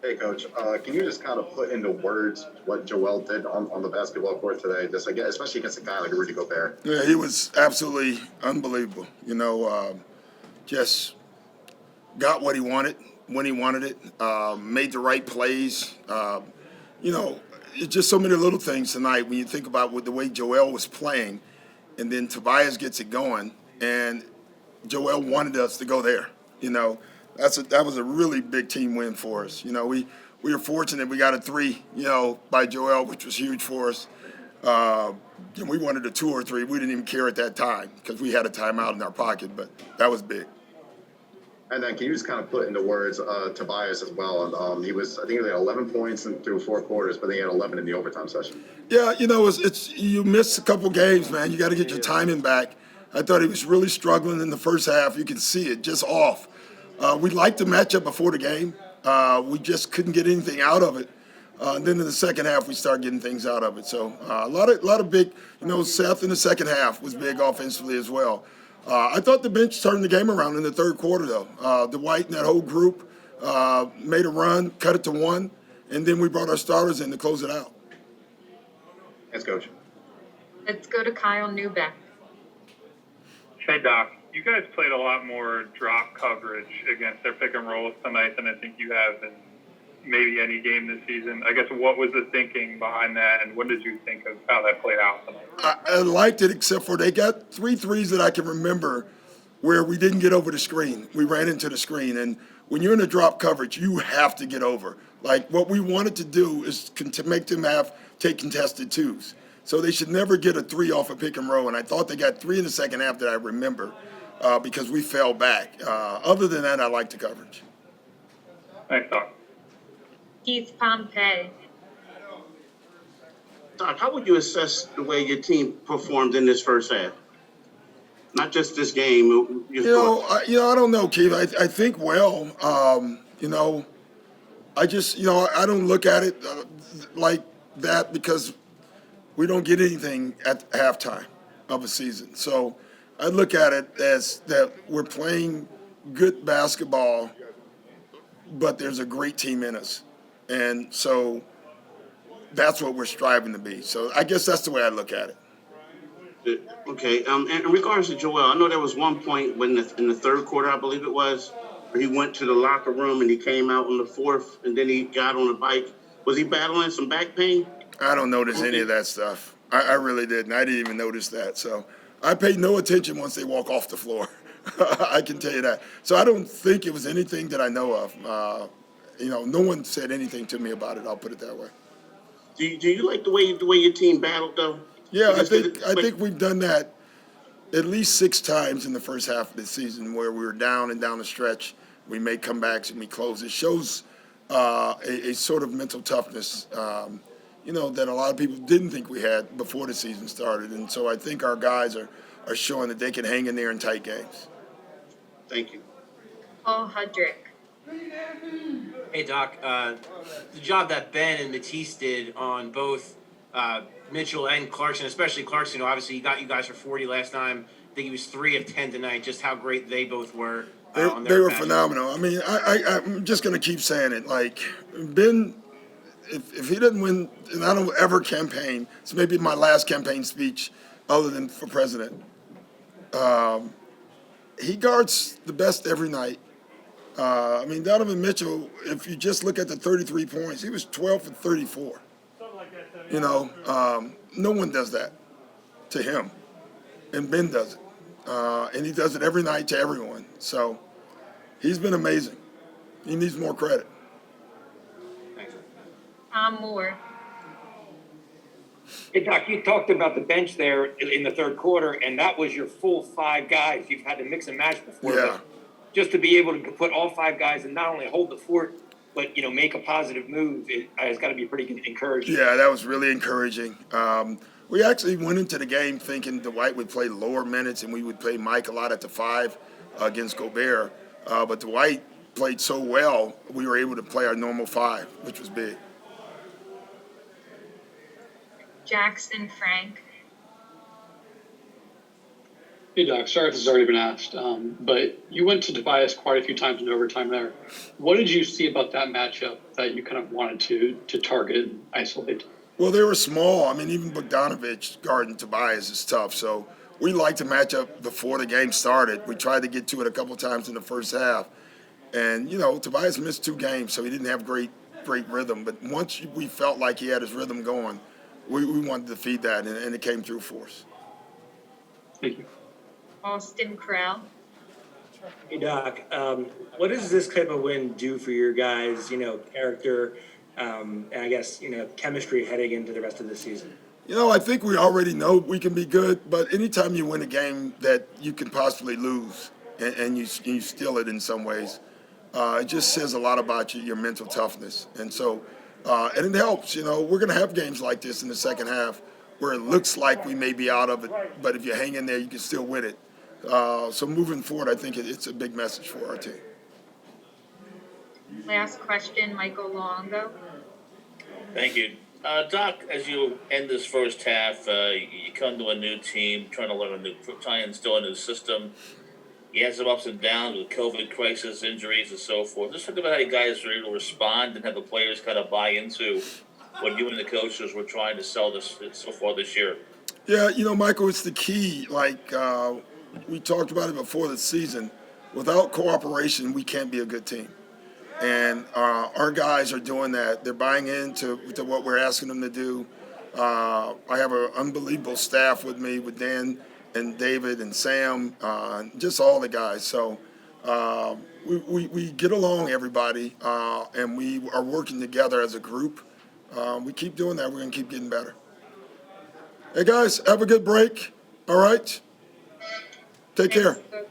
Hey, Coach. Can you just kind of put into words what Joel did on the basketball court today? Just again, especially against a guy like Rudy Gobert. Yeah, he was absolutely unbelievable. Just got what he wanted when he wanted it. Made the right plays. You know, it's just so many little things tonight when you think about the way Joel was playing, and then Tobias gets it going, and Joel wanted us to go there. You know, that was a really big team win for us. We were fortunate we got a three, by Joel, which was huge for us. And we wanted a two or three. We didn't even care at that time because we had a timeout in our pocket, but that was big. And then can you just kind of put into words Tobias as well? And I think he had 11 points through 4 quarters, but then he had 11 in the overtime session. Yeah, it's you miss a couple games, man. You got to get your timing back. I thought he was really struggling in the first half. You can see it just off. We liked the matchup before the game. We just couldn't get anything out of it. Then in the second half, we started getting things out of it. So a lot of big, Seth in the second half was big offensively as well. I thought the bench turned the game around in the third quarter, though. Dwight and that whole group made a run, cut it to one, and then we brought our starters in to close it out. Thanks, Coach. Let's go to Kyle Newbeck. Hey, Doc. You guys played a lot more drop coverage against their pick and rolls tonight than I think you have in maybe any game this season. I guess what was the thinking behind that, and what did you think of how that played out tonight? I liked it, except for they got 3 threes that I can remember where we didn't get over the screen. We ran into the screen, and when you're in a drop coverage, you have to get over. Like, what we wanted to do is to make them take contested twos. So they should never get a 3 off a pick and roll, and I thought they got 3 in the second half that I remember because we fell back. Other than that, I liked the coverage. Thanks, Doc. Keith Pompey. Doc, how would you assess the way your team performed in this first half? Not just this game. I don't know, Keith. I think well. I just, I don't look at it like that because we don't get anything at halftime of a season. So I look at it as that we're playing good basketball, but there's a great team in us. And so that's what we're striving to be. So I guess that's the way I look at it. Okay. And in regards to Joel, I know there was one point in the third quarter, I believe it was, where he went to the locker room and he came out on the fourth, and then he got on the bike. Was he battling some back pain? I don't notice any of that stuff. I really didn't. I didn't even notice that. So I paid no attention once they walk off the floor. I can tell you that. So I don't think it was anything that I know of. No one said anything to me about it. I'll put it that way. Do you like the way your team battled, though? Yeah, I think we've done that at least 6 times in the first half of the season where we were down and down the stretch. We made comebacks and we close. It shows a sort of mental toughness, that a lot of people didn't think we had before the season started. And so I think our guys are showing that they can hang in there in tight games. Thank you. Paul Hudrick. Hey, Doc. The job that Ben and Matisse did on both Mitchell and Clarkson, especially Clarkson, obviously he got you guys for 40 last time. I think he was 3 of 10 tonight, just how great they both were. They were phenomenal. I mean, I'm just going to keep saying it. Like, Ben, if he doesn't win, and I don't ever campaign, it's maybe my last campaign speech other than for president. He guards the best every night. Donovan Mitchell, if you just look at the 33 points, he was 12 for 34. No one does that to him. And Ben does it. And he does it every night to everyone. So he's been amazing. He needs more credit. Tom Moore. Hey, Doc, you talked about the bench there in the third quarter, and that was your full 5 guys. You've had to mix and match before. Yeah. Just to be able to put all 5 guys and not only hold the fort, but, make a positive move, it's got to be pretty encouraging. Yeah, that was really encouraging. We actually went into the game thinking Dwight would play lower minutes and we would play Mike a lot at the 5 against Gobert. But Dwight played so well, we were able to play our normal 5, which was big. Jackson Frank. Hey, Doc. Sorry if this has already been asked, but you went to Tobias quite a few times in overtime there. What did you see about that matchup that you kind of wanted to target and isolate? Well, they were small. I mean, even Bogdanovich guarding Tobias is tough. So we liked to match up before the game started. We tried to get to it a couple times in the first half. And, Tobias missed 2 games, so he didn't have great rhythm. But once we felt like he had his rhythm going, we wanted to feed that, and it came through for us. Thank you. Austin Krell. Hey Doc, what does this type of win do for your guys? Character, and I guess chemistry heading into the rest of the season. I think we already know we can be good, but anytime you win a game that you can possibly lose and you steal it in some ways, it just says a lot about your mental toughness. And so, and it helps. We're going to have games like this in the second half where it looks like we may be out of it, but if you hang in there, you can still win it. So moving forward, I think it's a big message for our team. Last question, Michael Longo. Thank you. Doc, as you end this first half, you come to a new team, trying to instill a new system. You had some ups and downs with COVID crisis, injuries, and so forth. Just talk about how you guys were able to respond and have the players kind of buy into what you and the coaches were trying to sell this so far this year. Yeah, Michael, it's the key. Like we talked about it before the season. Without cooperation, we can't be a good team. And our guys are doing that. They're buying into what we're asking them to do. I have an unbelievable staff with me, with Dan and David and Sam, just all the guys. So we get along, everybody, and we are working together as a group. We keep doing that. We're going to keep getting better. Hey, guys, have a good break. All right? Take care. Thanks,